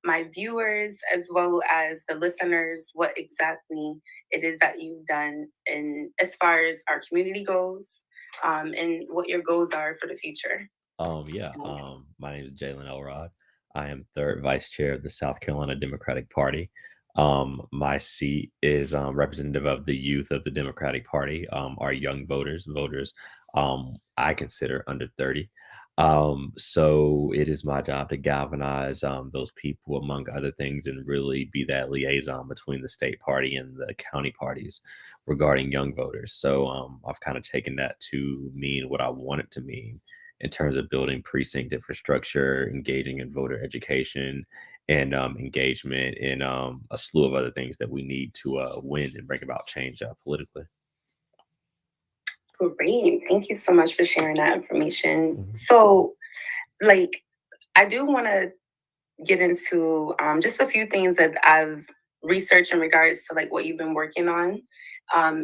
my viewers as well as the listeners what exactly it is that you've done in as far as our community goes, and what your goals are for the future. My name is Jalen Elrod. I am third vice chair of the South Carolina Democratic Party. My seat is representative of the youth of the Democratic Party, our young voters, I consider under 30. So it is my job to galvanize those people, among other things, and really be that liaison between the state party and the county parties regarding young voters. So I've kind of taken that to mean what I want it to mean in terms of building precinct infrastructure, engaging in voter education, and engagement in a slew of other things that we need to win and bring about change politically. Great. Thank you so much for sharing that information. Mhm. So, like, I do want to get into just a few things that I've researched in regards to like what you've been working on,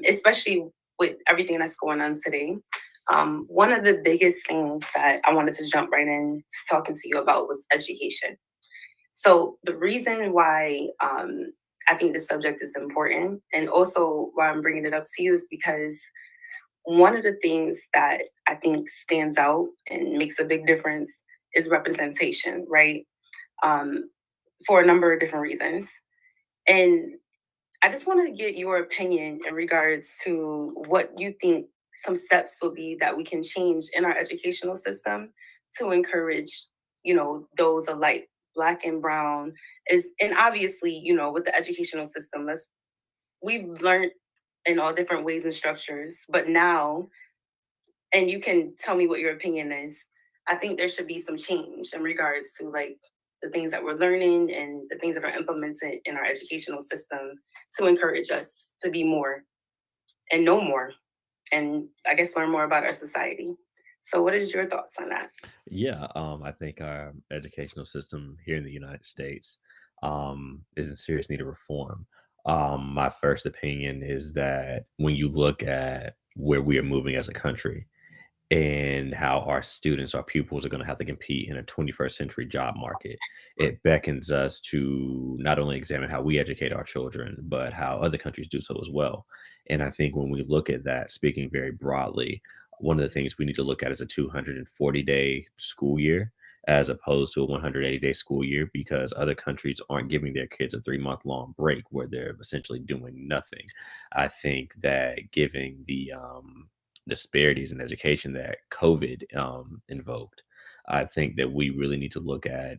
especially with everything that's going on today. One of the biggest things that I wanted to jump right in to talking to you about was education. So the reason why I think this subject is important, and also why I'm bringing it up to you, is because one of the things that I think stands out and makes a big difference is representation, right? Um, for a number of different reasons. And I just want to get your opinion in regards to what you think some steps will be that we can change in our educational system to encourage, those alike, black and brown, is and obviously, with the educational system, we've learned in all different ways and structures, but now, and you can tell me what your opinion is. I think there should be some change in regards to like the things that we're learning and the things that are implemented in our educational system to encourage us to be more and know more, and I guess learn more about our society. So what is your thoughts on that? I think our educational system here in the United States is in serious need of reform. My first opinion is that when you look at where we are moving as a country, and how our students, our pupils are going to have to compete in a 21st century job market. It beckons us to not only examine how we educate our children, but how other countries do so as well. And I think when we look at that, speaking very broadly, one of the things we need to look at is a 240-day school year as opposed to a 180-day school year, because other countries aren't giving their kids a 3-month long break where they're essentially doing nothing. I think that giving the disparities in education that COVID invoked, I think that we really need to look at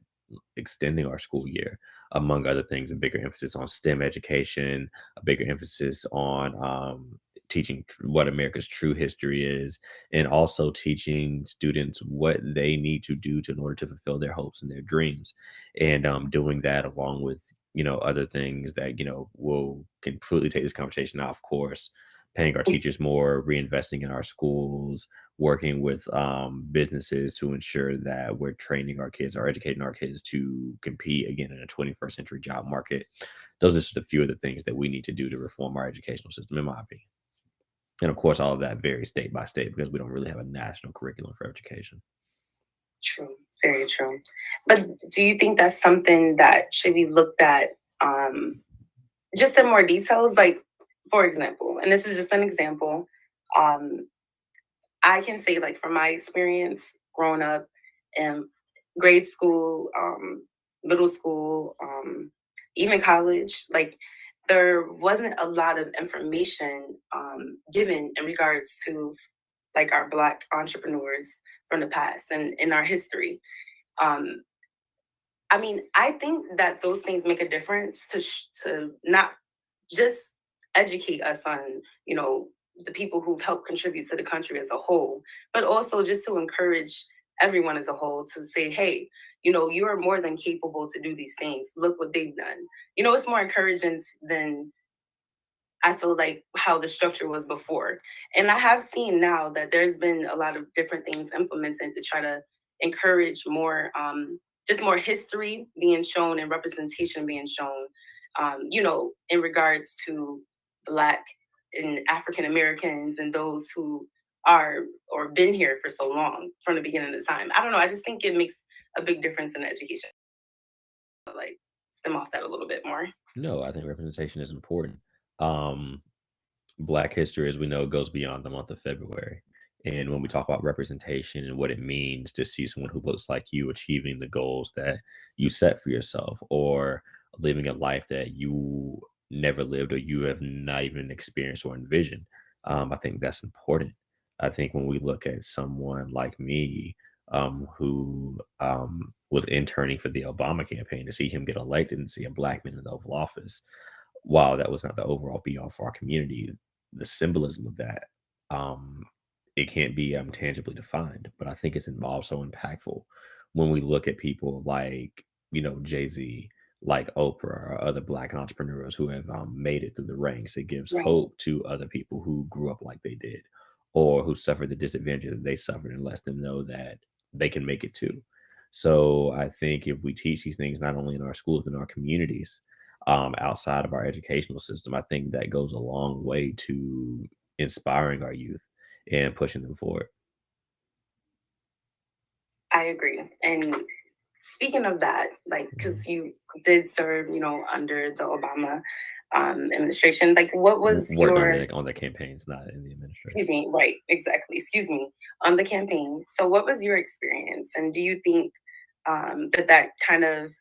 extending our school year, among other things, a bigger emphasis on STEM education, a bigger emphasis on teaching what America's true history is, and also teaching students what they need to do in order to fulfill their hopes and their dreams, and doing that along with other things that will completely take this conversation out. Of course, paying our teachers more, reinvesting in our schools, working with businesses to ensure that we're training our kids or educating our kids to compete again in a 21st century job market. Those are just a few of the things that we need to do to reform our educational system, in my opinion. And of course, all of that varies state by state because we don't really have a national curriculum for education. True, very true. But do you think that's something that should be looked at, um, just in more details? Like, for example, and this is just an example, um, I can say, like, from my experience growing up in grade school, middle school, even college, like, there wasn't a lot of information given in regards to like our Black entrepreneurs from the past and in our history. Um, I mean, I think that those things make a difference to not just educate us on, the people who've helped contribute to the country as a whole, but also just to encourage everyone as a whole to say, hey, you are more than capable to do these things. Look what they've done. It's more encouraging than I feel like how the structure was before. And I have seen now that there's been a lot of different things implemented to try to encourage more, just more history being shown and representation being shown, in regards to Black and African Americans and those who are or been here for so long from the beginning of the time. I don't know. I just think it makes a big difference in education. Like, stem off that a little bit more. No, I think representation is important. Um, Black history, as we know, goes beyond the month of February. And when we talk about representation and what it means to see someone who looks like you achieving the goals that you set for yourself or living a life that you never lived or you have not even experienced or envisioned, I think that's important. I think when we look at someone like me, who was interning for the Obama campaign, to see him get elected and see a black man in the Oval Office, while that was not the overall be all for our community, the symbolism of that, um, it can't be tangibly defined, but I think it's involved so impactful when we look at people like, Jay-Z, like Oprah or other black entrepreneurs who have made it through the ranks. It gives Right. hope to other people who grew up like they did or who suffered the disadvantages that they suffered and lets them know that they can make it too. So I think if we teach these things not only in our schools but in our communities, outside of our educational system, I think that goes a long way to inspiring our youth and pushing them forward. I agree. And speaking of that, like, Mhm. because you did serve, under the Obama administration, like, what was Worked your, on the campaigns, not in the excuse administration. me, right, exactly, excuse me, on the campaign. So, what was your experience? And do you think that kind of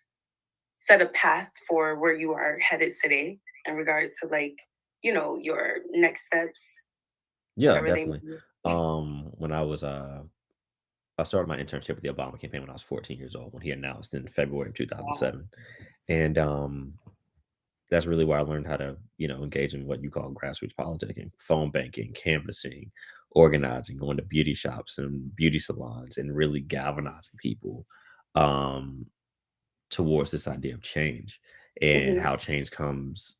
set a path for where you are headed today in regards to, like, your next steps, Yeah, whatever they may definitely. be? When I started my internship with the Obama campaign when I was 14 years old when he announced in February of Wow. 2007. And that's really where I learned how to, engage in what you call grassroots politicking, phone banking, canvassing, organizing, going to beauty shops and beauty salons, and really galvanizing people um, towards this idea of change and Hmm. how change comes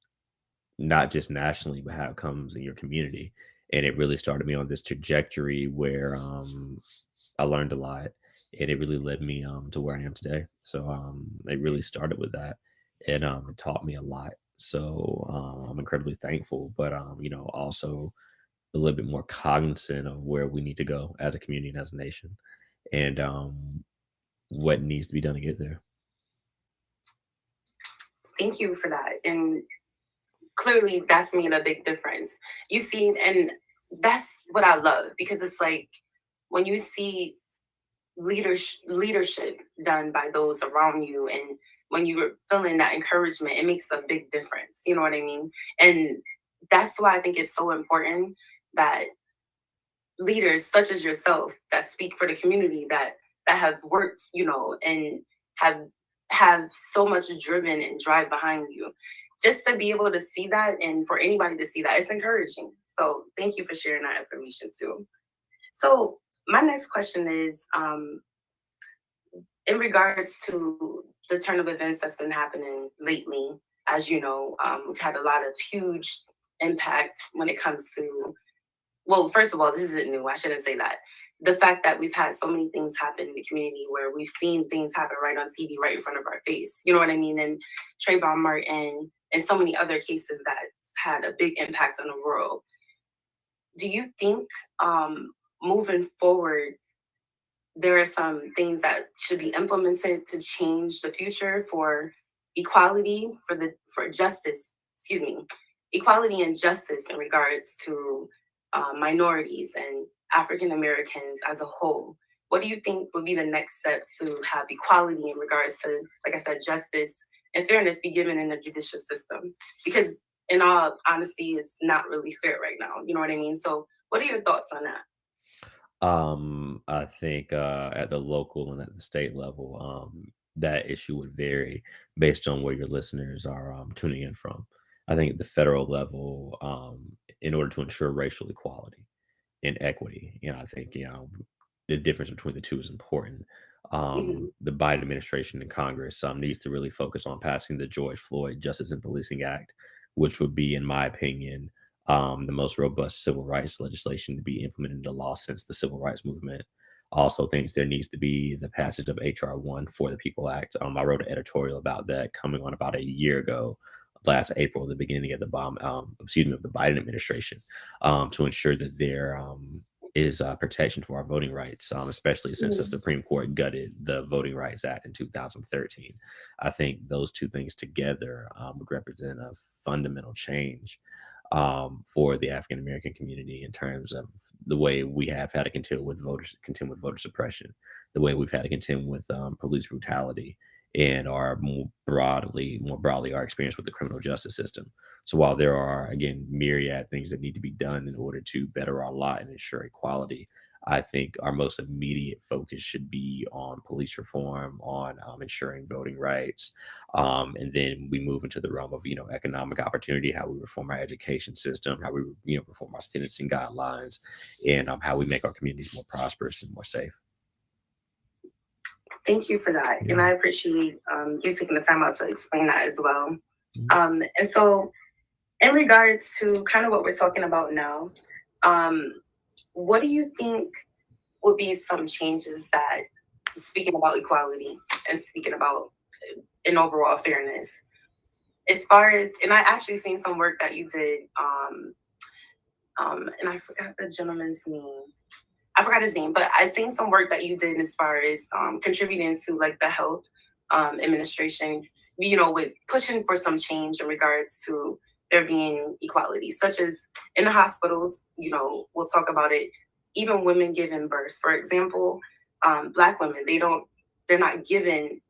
not just nationally, but how it comes in your community. And it really started me on this trajectory where I learned a lot, and it really led me to where I am today. So it really started with that, and it taught me a lot. So I'm incredibly thankful, but also a little bit more cognizant of where we need to go as a community and as a nation, and what needs to be done to get there. Thank you for that. And clearly that's made a big difference. You see, and that's what I love because it's like when you see leadership done by those around you, and when you're feeling that encouragement, it makes a big difference. You know what I mean? And that's why I think it's so important that leaders such as yourself that speak for the community that have worked, and have so much driven and drive behind you, just to be able to see that and for anybody to see that, it's encouraging. So thank you for sharing that information too. So my next question is, in regards to the turn of events that's been happening lately. As you know, we've had a lot of huge impact when it comes to, well, first of all, this isn't new. I shouldn't say that. The fact that we've had so many things happen in the community where we've seen things happen right on TV, right in front of our face. You know what I mean? And Trayvon Martin and so many other cases that had a big impact on the world. Do you think, moving forward, there are some things that should be implemented to change the future for equality, for justice, excuse me, equality and justice in regards to minorities and African Americans as a whole? What do you think would be the next steps to have equality in regards to, like I said, justice and fairness be given in the judicial system? Because in all honesty, it's not really fair right now. You know what I mean? So what are your thoughts on that? I think at the local and at the state level, that issue would vary based on where your listeners are tuning in from. I think at the federal level, in order to ensure racial equality and equity, I think the difference between the two is important. Hmm. The Biden administration and Congress needs to really focus on passing the George Floyd Justice and Policing Act, which would be, in my opinion, the most robust civil rights legislation to be implemented into law since the civil rights movement. Also, thinks there needs to be the passage of HR 1 for the People Act. I wrote an editorial about that coming on about a year ago, last April, the beginning of the of the Biden administration, to ensure that there is protection for our voting rights, especially since the Hmm. Supreme Court gutted the Voting Rights Act in 2013. I think those two things together would represent a fundamental change for the African American community in terms of the way we have had to contend with voter suppression, the way we've had to contend with police brutality, and our more broadly, our experience with the criminal justice system. So while there are again myriad things that need to be done in order to better our lot and ensure equality, I think our most immediate focus should be on police reform, on ensuring voting rights, and then we move into the realm of economic opportunity, how we reform our education system, how we reform our sentencing guidelines, and how we make our communities more prosperous and more safe. Thank you for that. Yeah. And I appreciate you taking the time out to explain that as well. Mhm. And so, in regards to kind of what we're talking about now, what do you think would be some changes that, speaking about equality and speaking about an overall fairness, as far as, and I actually seen some work that you did, and I forgot the gentleman's name. I forgot his name, but I seen some work that you did as far as contributing to like the health administration, with pushing for some change in regards to there being equality, such as in the hospitals, we'll talk about it, even women giving birth, for example, Black women, they're not given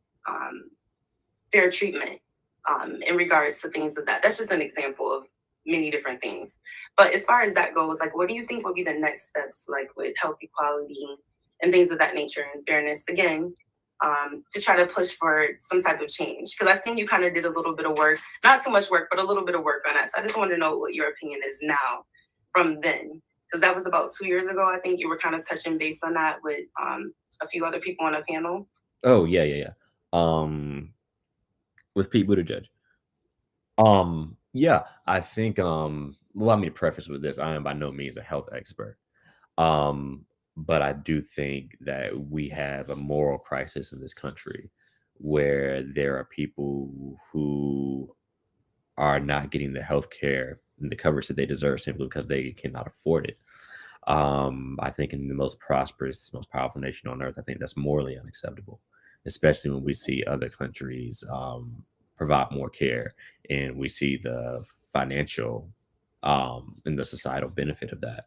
fair treatment in regards to things of that. That's just an example of many different things. But as far as that goes, like, what do you think would be the next steps, like with health equality and things of that nature and fairness? Again, to try to push for some type of change. Because I seen you kind of did a little bit of work, not too much work, but a little bit of work on that. So I just want to know what your opinion is now from then. Because that was about 2 years ago. I think you were kind of touching base on that with a few other people on a panel. Oh yeah, yeah, yeah. With Pete Buttigieg. Yeah, I think allow me to preface with this. I am by no means a health expert. Um, but I do think that we have a moral crisis in this country where there are people who are not getting the health care and the coverage that they deserve simply because they cannot afford it. I think in the most prosperous, most powerful nation on earth, I think that's morally unacceptable, especially when we see other countries provide more care and we see the financial and the societal benefit of that.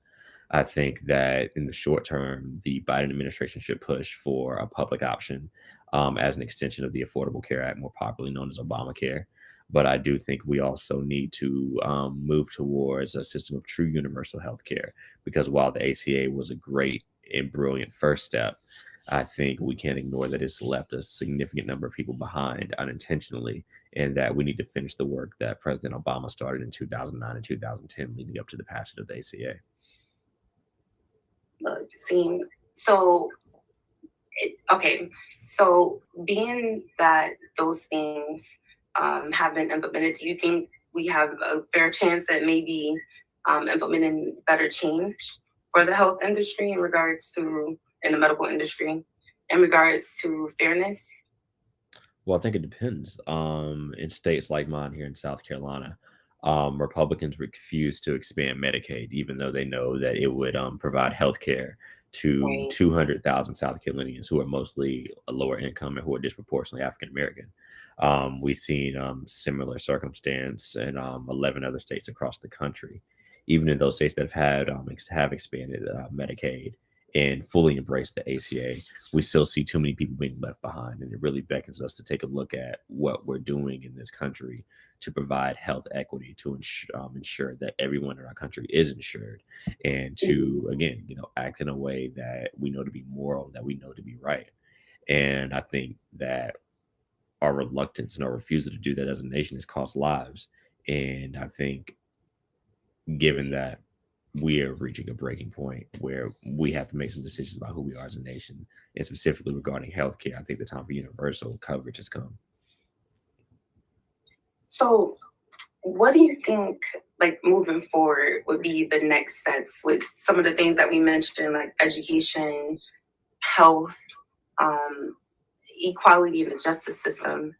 I think that in the short term, the Biden administration should push for a public option as an extension of the Affordable Care Act, more popularly known as Obamacare. But I do think we also need to move towards a system of true universal health care because while the ACA was a great and brilliant first step, I think we can't ignore that it's left a significant number of people behind unintentionally, and that we need to finish the work that President Obama started in 2009 and 2010, leading up to the passage of the ACA. Look, see, so okay, so being that those things have been implemented, do you think we have a fair chance at maybe implementing better change for the health industry in regards to, in the medical industry, in regards to fairness? Well, I think it depends. In states like mine here in South Carolina, Republicans refuse to expand Medicaid, even though they know that it would provide health care to Right. 200,000 South Carolinians who are mostly a lower income and who are disproportionately African American. We've seen similar circumstance in 11 other states across the country. Even in those states that have expanded Medicaid and fully embraced the ACA, we still see too many people being left behind. And it really beckons us to take a look at what we're doing in this country to provide health equity, to ensure that everyone in our country is insured, and to, again, act in a way that we know to be moral, that we know to be right. And I think that our reluctance and our refusal to do that as a nation has cost lives. And I think, given that we are reaching a breaking point where we have to make some decisions about who we are as a nation, and specifically regarding healthcare, I think the time for universal coverage has come. So, what do you think, like moving forward, would be the next steps with some of the things that we mentioned, like education, health, um, equality in the justice system,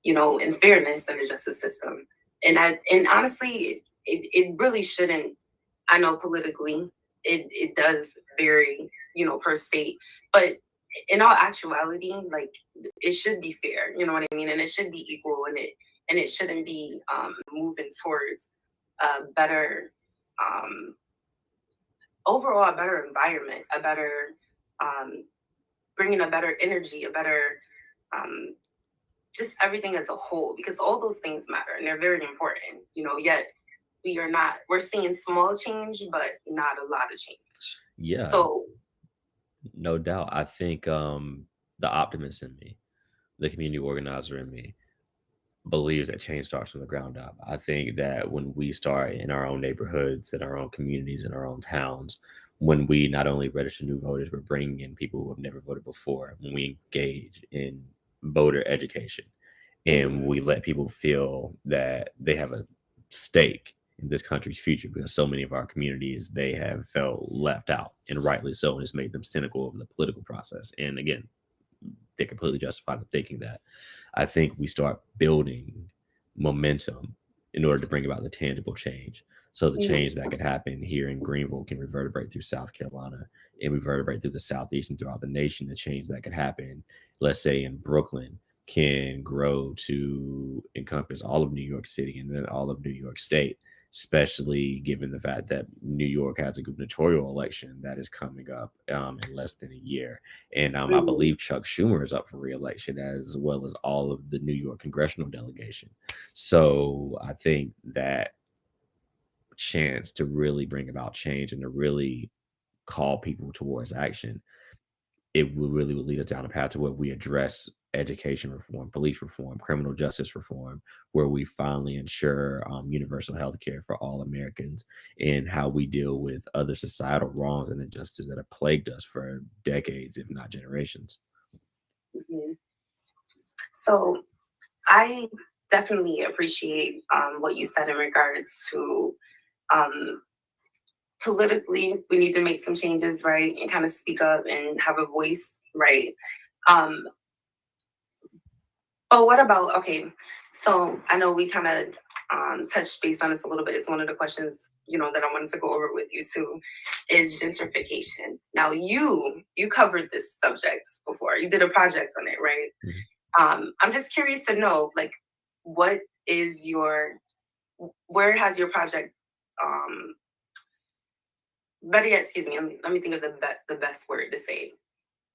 and fairness in the justice system? And honestly, it really shouldn't. I know politically, it does vary, per state, but in all actuality, like it should be fair, you know what I mean, and it should be equal, and it shouldn't be moving towards a better overall a better environment, a better um, bringing a better energy, a better um, just everything as a whole, because all those things matter and they're very important, you know. Yet we're seeing small change, but not a lot of change. Yeah, So, no doubt. I think the optimist in me, the community organizer in me, believes that change starts from the ground up. I think that when we start in our own neighborhoods, in our own communities, in our own towns, when we not only register new voters, but bring in people who have never voted before, when we engage in voter education, and mhm, we let people feel that they have a stake in this country's future, because so many of our communities, they have felt left out, and rightly so, and it's made them cynical of the political process. And again, they're completely justified in thinking that. I think we start building momentum in order to bring about the tangible change. So the mhm, change that could happen here in Greenville can reverberate through South Carolina and reverberate through the Southeast and throughout the nation. The change that could happen, let's say in Brooklyn, can grow to encompass all of New York City and then all of New York State, especially given the fact that New York has a gubernatorial election that is coming up in less than a year. And I mhm, believe Chuck Schumer is up for reelection, as well as all of the New York congressional delegation. So I think that chance to really bring about change and to really call people towards action, it will really would lead us down a path to where we address education reform, police reform, criminal justice reform, where we finally ensure universal health care for all Americans, and how we deal with other societal wrongs and injustices that have plagued us for decades, if not generations. mhm. So I definitely appreciate what you said in regards to um, politically, we need to make some changes, right? And kind of speak up and have a voice, right? Um, but what about, okay, so I know we kind of touched base on this a little bit. It's one of the questions, you know, that I wanted to go over with you too, is gentrification. Now, you covered this subject before. You did a project on it, right? Mhm. I'm just curious to know, like, what is your, where has your project, um, better yet, excuse me, let me think of the best word to say.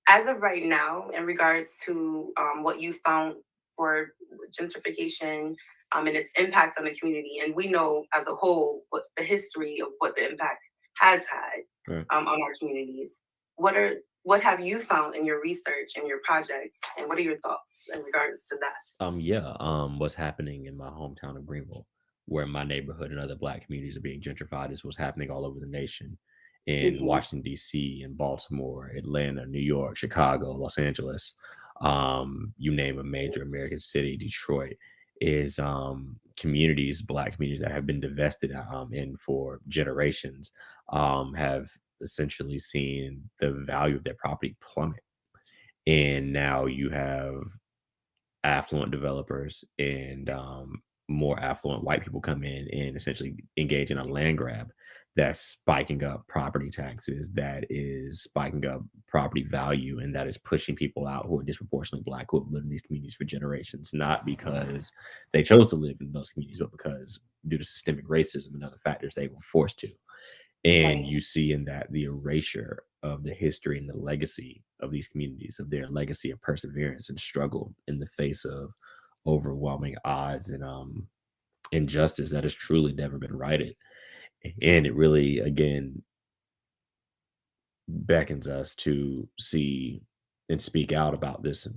As of right now, in regards to what you found for gentrification and its impact on the community, and we know as a whole what the history of what the impact has had Right. on our communities. What have you found in your research and your projects, and what are your thoughts in regards to that? Yeah, what's happening in my hometown of Greenville, where my neighborhood and other black communities are being gentrified, is what's happening all over the nation. In Hmm. Washington, D.C., in Baltimore, Atlanta, New York, Chicago, Los Angeles, you name a major American city, Detroit, is communities, black communities that have been divested in for generations, have essentially seen the value of their property plummet. And now you have affluent developers and more affluent white people come in and essentially engage in a land grab that's spiking up property taxes, that is spiking up property value, and that is pushing people out who are disproportionately black, who have lived in these communities for generations, not because they chose to live in those communities, but because due to systemic racism and other factors, they were forced to. And Right. you see in that the erasure of the history and the legacy of these communities, of their legacy of perseverance and struggle in the face of overwhelming odds and injustice that has truly never been righted. And it really, again, beckons us to see and speak out about this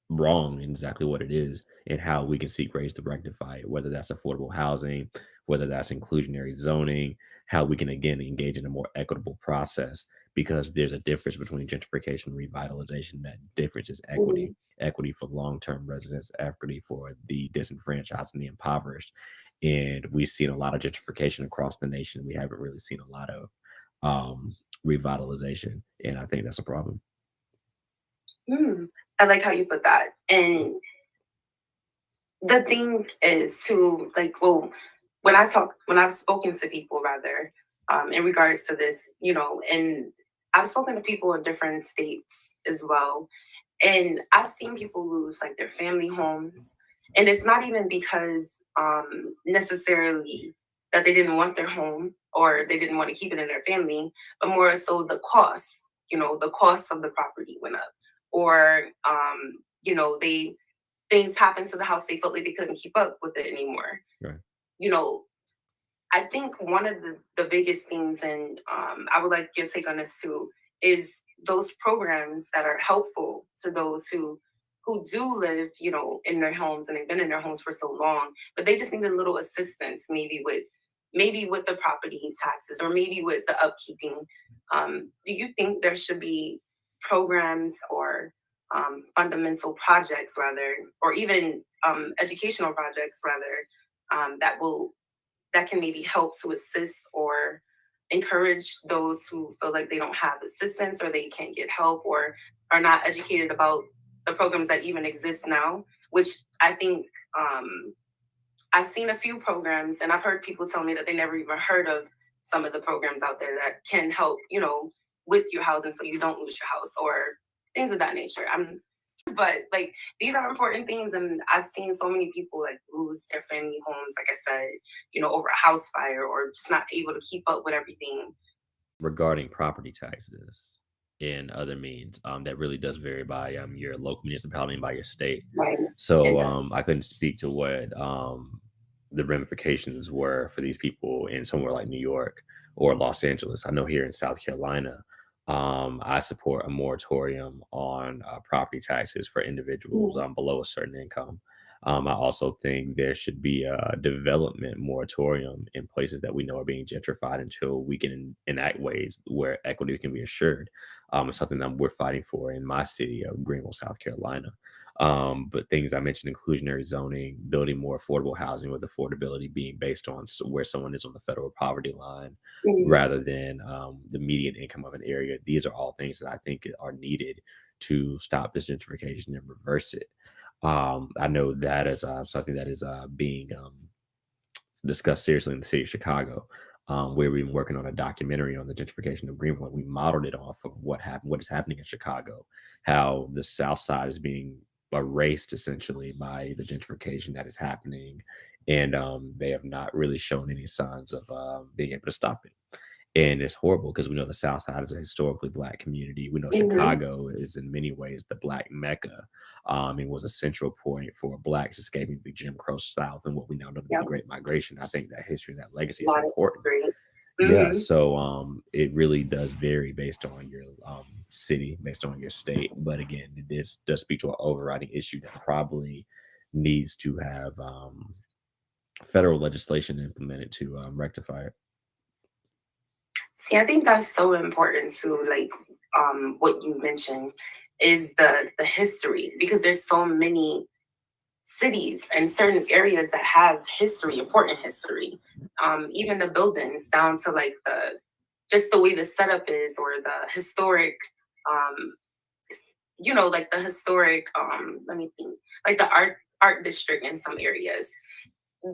wrong and exactly what it is, and how we can seek ways to rectify it, whether that's affordable housing, whether that's inclusionary zoning, how we can again engage in a more equitable process, because there's a difference between gentrification and revitalization. That difference is equity. Mhm. Equity for long-term residents, equity for the disenfranchised and the impoverished. And we've seen a lot of gentrification across the nation. We haven't really seen a lot of revitalization. And I think that's a problem. Mm. I like how you put that. And the thing is to like, well, when I've spoken to people rather, in regards to this, you know, and I've spoken to people in different states as well, and I've seen people lose like their family homes. And it's not even because necessarily that they didn't want their home or they didn't want to keep it in their family, but more so the cost, the cost of the property went up. Or, they things happened to the house, they felt like they couldn't keep up with it anymore. Right. You know, I think one of the biggest things, and I would like your take on this too, is those programs that are helpful to those who do live, in their homes and they've been in their homes for so long, but they just need a little assistance, maybe with the property taxes or maybe with the upkeeping. Do you think there should be programs or fundamental projects rather, or even educational projects rather, that can maybe help to assist or encourage those who feel like they don't have assistance or they can't get help or are not educated about the programs that even exist now, which I think I've seen a few programs and I've heard people tell me that they never even heard of some of the programs out there that can help, with your housing so you don't lose your house or things of that nature. But like these are important things, and I've seen so many people like lose their family homes, like I said, over a house fire or just not able to keep up with everything. Regarding property taxes and other means, that really does vary by your local municipality and by your state. Right. It So does. I couldn't speak to what the ramifications were for these people in somewhere like New York or Los Angeles. I know here in South Carolina, I support a moratorium on property taxes for individuals Mhm. below a certain income. I also think there should be a development moratorium in places that we know are being gentrified until we can enact ways where equity can be assured. It's something that we're fighting for in my city of Greenville, South Carolina. But things I mentioned, inclusionary zoning, building more affordable housing with affordability being based on where someone is on the federal poverty line Mhm. rather than the median income of an area. These are all things that I think are needed to stop this gentrification and reverse it. I know that is something that is being discussed seriously in the city of Chicago, where we've been working on a documentary on the gentrification of Greenville. And we modeled it off of what happened, what is happening in Chicago, how the South Side is being erased essentially by the gentrification that is happening, and they have not really shown any signs of being able to stop it. And it's horrible because we know the South Side is a historically Black community. We know Mhm. Chicago is in many ways the Black Mecca. It was a central point for Blacks escaping the Jim Crow South and what we now know to be the Yep. Great Migration. I think that history and that legacy A is lot of important. great. Yeah, Mhm. so it really does vary based on your city, based on your state. But again, this does speak to an overriding issue that probably needs to have federal legislation implemented to rectify it. See, I think that's so important too. Like, what you mentioned is the history because there's so many cities and certain areas that have history, important history. Even the buildings down to like the just the way the setup is or the historic, um, like the historic. Let me think, like the art district in some areas.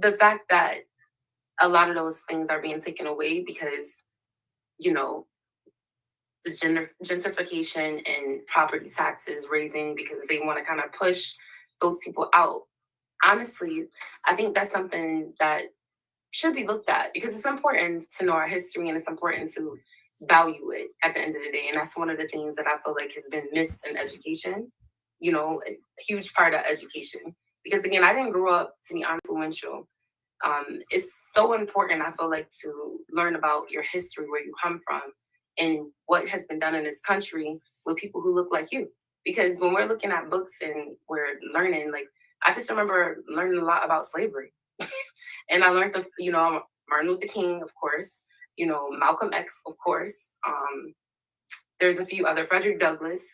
The fact that a lot of those things are being taken away because you know the gentrification and property taxes raising because they want to kind of push those people out. Honestly, I think that's something that should be looked at because it's important to know our history and it's important to value it at the end of the day. And that's one of the things that I feel like has been missed in education, a huge part of education. Because again, I didn't grow up to be influential. It's so important, I feel like, to learn about your history, where you come from, and what has been done in this country with people who look like you. Because when we're looking at books and we're learning, like, I just remember learning a lot about slavery. And I learned, Martin Luther King, of course, Malcolm X, of course. There's a few other, Frederick Douglass,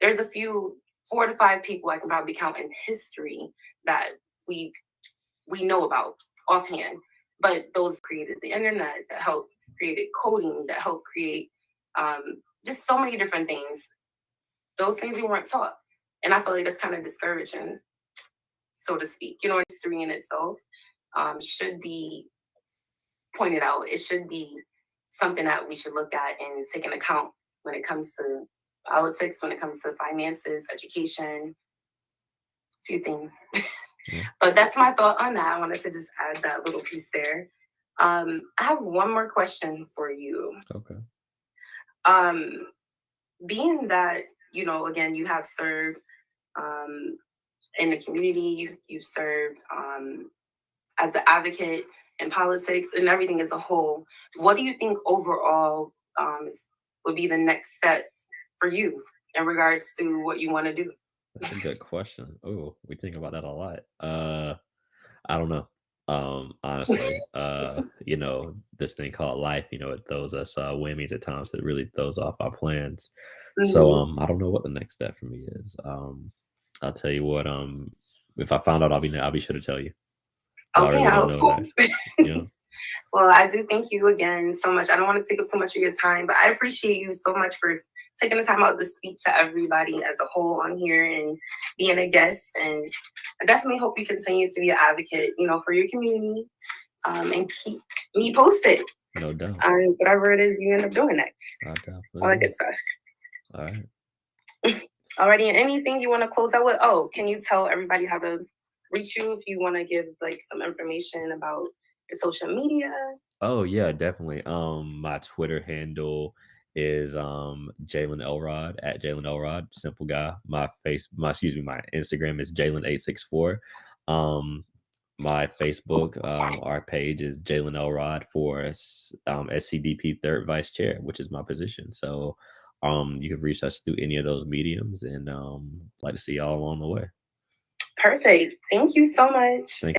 there's a few, 4 to 5 people I can probably count in history that we we know about offhand. But those created the internet, that helped created coding, that helped create just so many different things. Those things we weren't taught. And I feel like that's kind of discouraging, so to speak. History in itself should be pointed out. It should be something that we should look at and take into account. when it comes to politics, when it comes to finances, education, a few things. Yeah. But that's my thought on that. I wanted to just add that little piece there. I have one more question for you. Okay. Um, Being that, again, you have served um, in the community, you've served as an advocate in politics and everything as a whole, what do you think overall would be the next step for you in regards to what you want to do? That's a good question. Oh, we think about that a lot. I don't know. Honestly, this thing called life, it throws us whammies at times that really throws off our plans. So Mhm. I don't know what the next step for me is. I'll tell you what, if I found out, I'll be sure to tell you. But I Okay, really I don't hope know so. that. You know, Well, I do thank you again so much. I don't want to take up so much of your time, but I appreciate you so much for taking the time out to speak to everybody as a whole on here and being a guest. And I definitely hope you continue to be an advocate, for your community, and keep me posted no doubt. on whatever it is you end up doing next. I definitely All that will. good stuff. All right. Alrighty, and anything you want to close out with? Oh, can you tell everybody how to reach you if you want to give like some information about your social media? Oh yeah, definitely. My Twitter handle is Jalen Elrod at Jalen Elrod. Simple guy. My Instagram is Jalen864. Um, my Facebook, our page is Jalen Elrod for SCDP third vice chair, which is my position. So, you can reach us through any of those mediums, and like to see y'all along the way. Perfect. Thank you so much. Thank